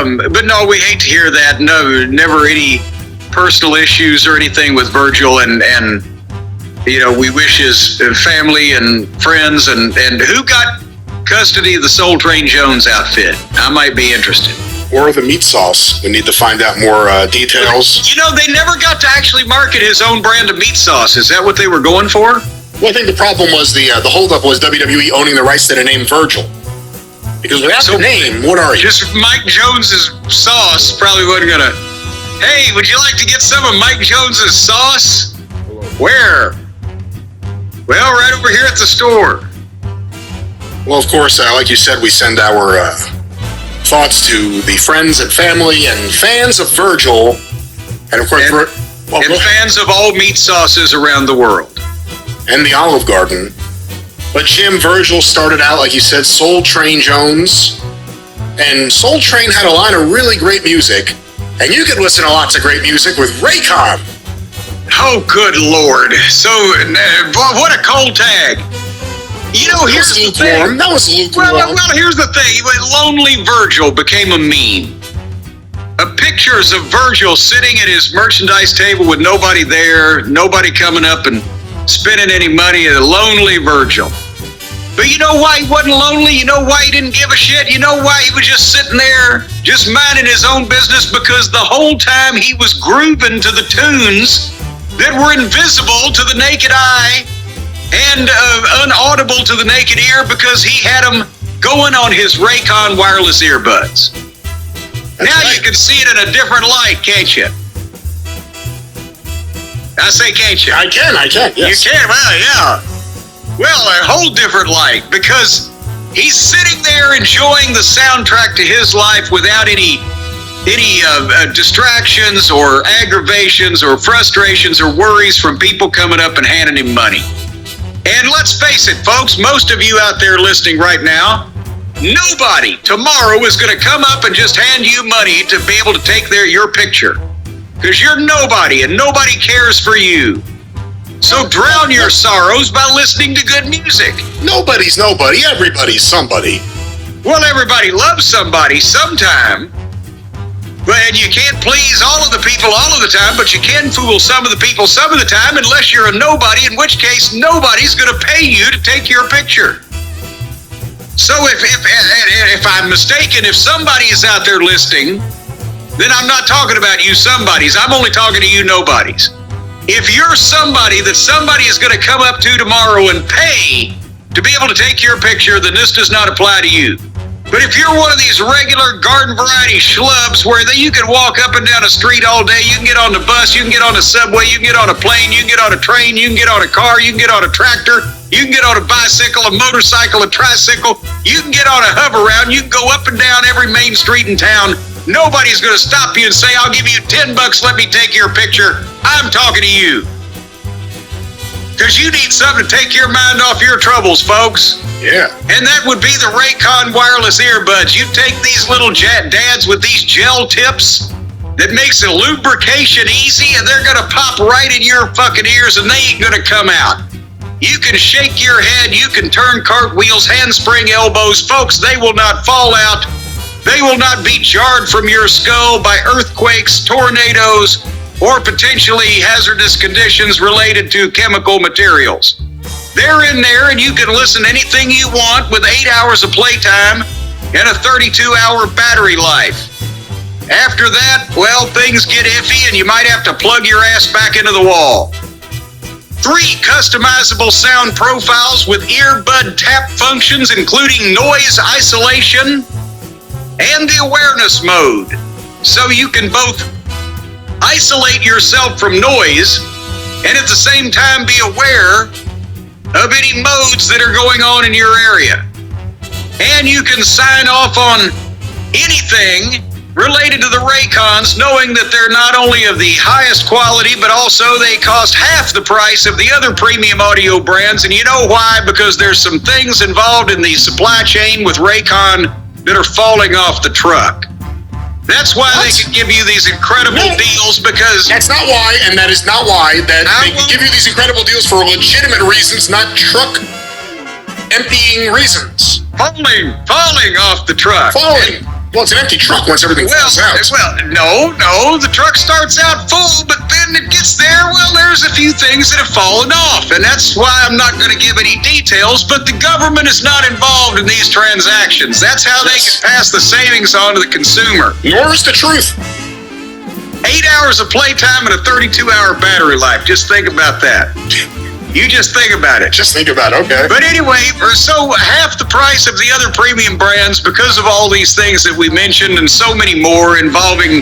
But no, we hate to hear that. No, never any personal issues or anything with Virgil, and we wish his family and friends and who got custody of the Soul Train Jones outfit. I might be interested. Or the meat sauce. We need to find out more details. They never got to actually market his own brand of meat sauce. Is that what they were going for? Well, I think the problem was the holdup was WWE owning the rights to the name Virgil. Because without the name, what are you? Just Mike Jones's sauce probably wasn't gonna. Hey, would you like to get some of Mike Jones's sauce? Where? Well, right over here at the store. Well, of course, like you said, we send our thoughts to the friends and family and fans of Virgil, and of course, fans of all meat sauces around the world, and the Olive Garden. But Jim, Virgil started out, like you said, Soul Train Jones, and Soul Train had a lot of really great music, and you could listen to lots of great music with Raycon. Oh, good Lord. So, what a cold tag. Here's the thing. That was lukewarm. Well, here's the thing. Lonely Virgil became a meme. Pictures of Virgil sitting at his merchandise table with nobody there, nobody coming up and spending any money. A lonely Virgil. But you know why he wasn't lonely? You know why he didn't give a shit? You know why he was just sitting there, just minding his own business? Because the whole time he was grooving to the tunes that were invisible to the naked eye and unaudible to the naked ear, because he had them going on his Raycon wireless earbuds. You can see it in a different light, can't you? I say, can't you? I can, yes. You can, well, yeah. Well, a whole different light, because he's sitting there enjoying the soundtrack to his life without any distractions or aggravations or frustrations or worries from people coming up and handing him money. And let's face it, folks, most of you out there listening right now, nobody tomorrow is going to come up and just hand you money to be able to take your picture. Because you're nobody and nobody cares for you. So drown your sorrows by listening to good music. Nobody's nobody. Everybody's somebody. Well, everybody loves somebody sometime. And you can't please all of the people all of the time, but you can fool some of the people some of the time, unless you're a nobody, in which case nobody's going to pay you to take your picture. So if I'm mistaken, if somebody is out there listening, then I'm not talking about you somebodies. I'm only talking to you nobodies. If you're somebody that somebody is going to come up to tomorrow and pay to be able to take your picture, then this does not apply to you. But if you're one of these regular garden variety schlubs where you can walk up and down a street all day, you can get on the bus, you can get on the subway, you can get on a plane, you can get on a train, you can get on a car, you can get on a tractor, you can get on a bicycle, a motorcycle, a tricycle, you can get on a hover-round, you can go up and down every main street in town. Nobody's going to stop you and say, I'll give you $10, let me take your picture. I'm talking to you. Because you need something to take your mind off your troubles, folks. Yeah. And that would be the Raycon wireless earbuds. You take these little dads with these gel tips that makes the lubrication easy, and they're going to pop right in your fucking ears, and they ain't going to come out. You can shake your head, you can turn cartwheels, handspring elbows. Folks, they will not fall out. They will not be jarred from your skull by earthquakes, tornadoes, or potentially hazardous conditions related to chemical materials. They're in there, and you can listen to anything you want with 8 hours of playtime and a 32-hour battery life. After that, well, things get iffy, and you might have to plug your ass back into the wall. 3 customizable sound profiles with earbud tap functions, including noise isolation and the awareness mode. So you can both isolate yourself from noise and at the same time be aware of any modes that are going on in your area. And you can sign off on anything related to the Raycons, knowing that they're not only of the highest quality, but also they cost half the price of the other premium audio brands. And you know why? Because there's some things involved in the supply chain with Raycon that are falling off the truck. That's why they can give you these incredible deals, because... That's not why, and that is not why, that they can give you these incredible deals for legitimate reasons, not truck-emptying reasons. Falling off the truck. Falling. Well, it's an empty truck once everything falls out. Well, no, the truck starts out full, but then it gets there, well, there's a few things that have fallen off, and that's why I'm not going to give any details, but the government is not involved in these transactions. That's how they can pass the savings on to the consumer. Nor is the truth. 8 hours of playtime and a 32-hour battery life. Just think about that. You just think about it. Just think about it, okay. But anyway, so half the price of the other premium brands because of all these things that we mentioned and so many more involving,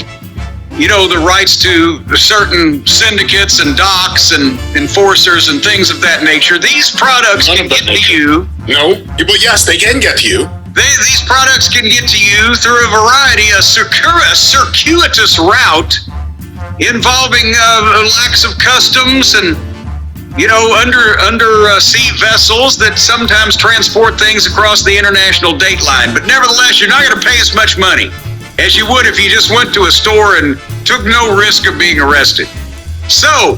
the rights to certain syndicates and docs and enforcers and things of that nature. These products can get to you. No, but yes, they can get to you. These products can get to you through a variety of circuitous route involving lacks of customs and undersea vessels that sometimes transport things across the international date line. But nevertheless, you're not going to pay as much money as you would if you just went to a store and took no risk of being arrested. So,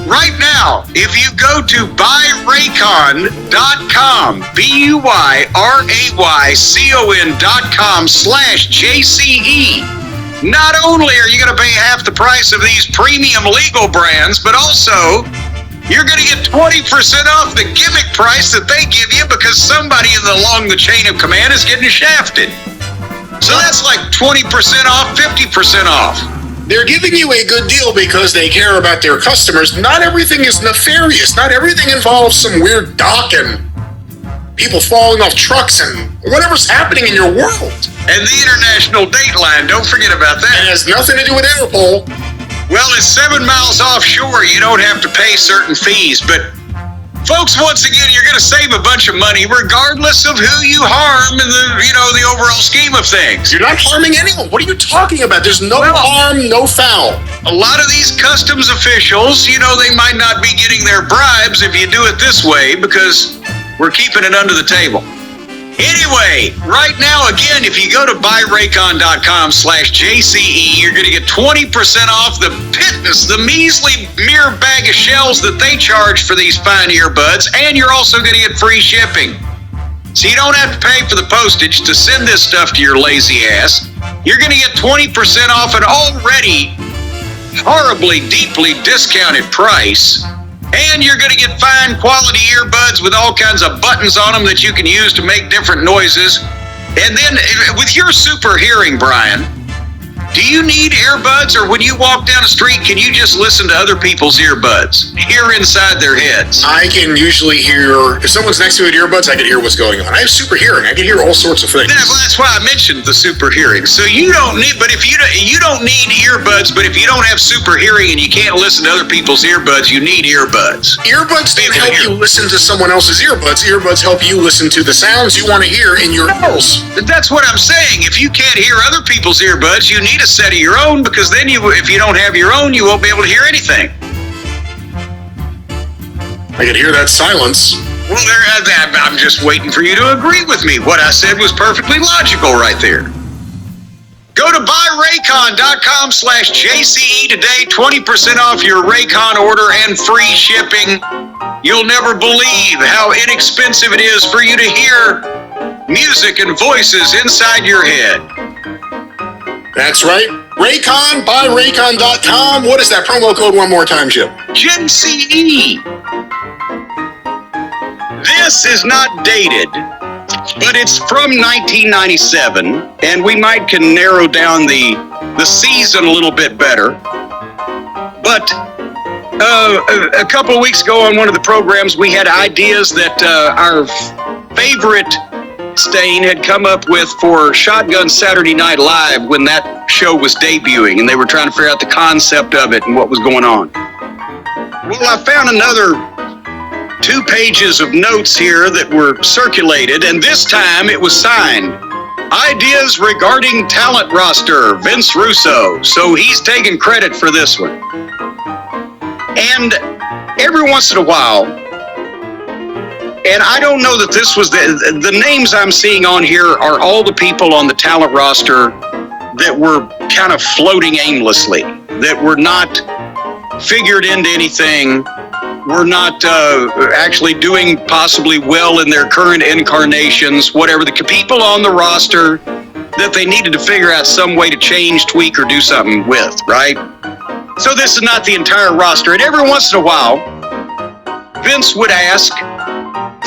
right now, if you go to buyraycon.com, buyraycon.com/JCE, not only are you going to pay half the price of these premium legal brands, but also you're going to get 20% off the gimmick price that they give you because somebody along the chain of command is getting shafted. So that's like 20% off, 50% off. They're giving you a good deal because they care about their customers. Not everything is nefarious. Not everything involves some weird dock and people falling off trucks and whatever's happening in your world. And the international date line, don't forget about that. It has nothing to do with Interpol. Well, it's 7 miles offshore. You don't have to pay certain fees. But, folks, once again, you're going to save a bunch of money regardless of who you harm in the overall scheme of things. You're not harming anyone. What are you talking about? There's no harm, no foul. A lot of these customs officials, they might not be getting their bribes if you do it this way because we're keeping it under the table. Anyway, right now, again, if you go to buyraycon.com/JCE, you're going to get 20% off the pittance, the measly mere bag of shells that they charge for these fine earbuds, and you're also going to get free shipping. So you don't have to pay for the postage to send this stuff to your lazy ass. You're going to get 20% off an already horribly, deeply discounted price. And you're going to get fine quality earbuds with all kinds of buttons on them that you can use to make different noises. And then with your super hearing, Brian, do you need earbuds, or when you walk down the street, can you just listen to other people's earbuds, hear inside their heads? I can usually hear, if someone's next to me with earbuds, I can hear what's going on. I have super hearing. I can hear all sorts of things. That's why I mentioned the super hearing. So you don't need, but if you don't need earbuds, but if you don't have super hearing and you can't listen to other people's earbuds, you need earbuds. Earbuds don't help you listen to someone else's earbuds. Earbuds help you listen to the sounds you want to hear in your ears. That's what I'm saying. If you can't hear other people's earbuds, you need a set of your own, because then if you don't have your own, you won't be able to hear anything. I can hear that silence. Well, I'm just waiting for you to agree with me. What I said was perfectly logical right there. Go to buyraycon.com/JCE today, 20% off your Raycon order and free shipping. You'll never believe how inexpensive it is for you to hear music and voices inside your head. That's right. Raycon, buyraycon.com. What is that promo code one more time, Jim? JCE. This is not dated, but it's from 1997, and we can narrow down the season a little bit better. But a couple of weeks ago on one of the programs, we had ideas that our favorite Stain had come up with for Shotgun Saturday Night Live when that show was debuting, and they were trying to figure out the concept of it and what was going on. Well, I found another 2 pages of notes here that were circulated, and this time it was signed. Ideas regarding talent roster, Vince Russo. So he's taking credit for this one. And every once in a while, and I don't know that this was the names I'm seeing on here are all the people on the talent roster that were kind of floating aimlessly, that were not figured into anything, were not actually doing possibly well in their current incarnations, whatever. The people on the roster that they needed to figure out some way to change, tweak, or do something with, right? So this is not the entire roster. And every once in a while, Vince would ask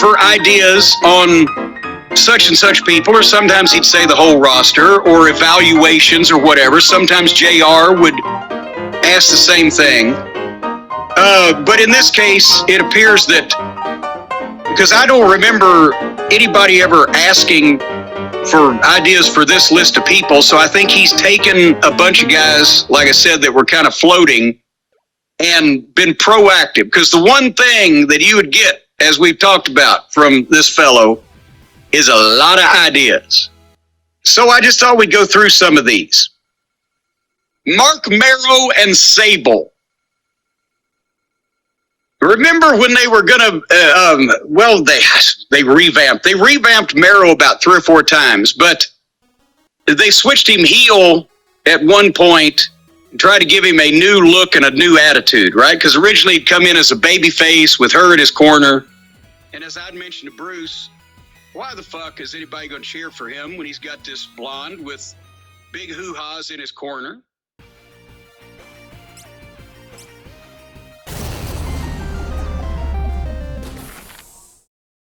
for ideas on such and such people, or sometimes he'd say the whole roster, or evaluations or whatever. Sometimes JR would ask the same thing. But in this case, it appears that, because I don't remember anybody ever asking for ideas for this list of people, so I think he's taken a bunch of guys, like I said, that were kind of floating and been proactive. Because the one thing that you would get, as we've talked about from this fellow, is a lot of ideas. So I just thought we'd go through some of these. Mark Marrow and Sable. Remember when they were going to, they revamped. They revamped Marrow about 3 or 4 times, but they switched him heel at one point and tried to give him a new look and a new attitude, right? Because originally he'd come in as a baby face with her in his corner. And as I'd mentioned to Bruce, why the fuck is anybody going to cheer for him when he's got this blonde with big hoo-has in his corner?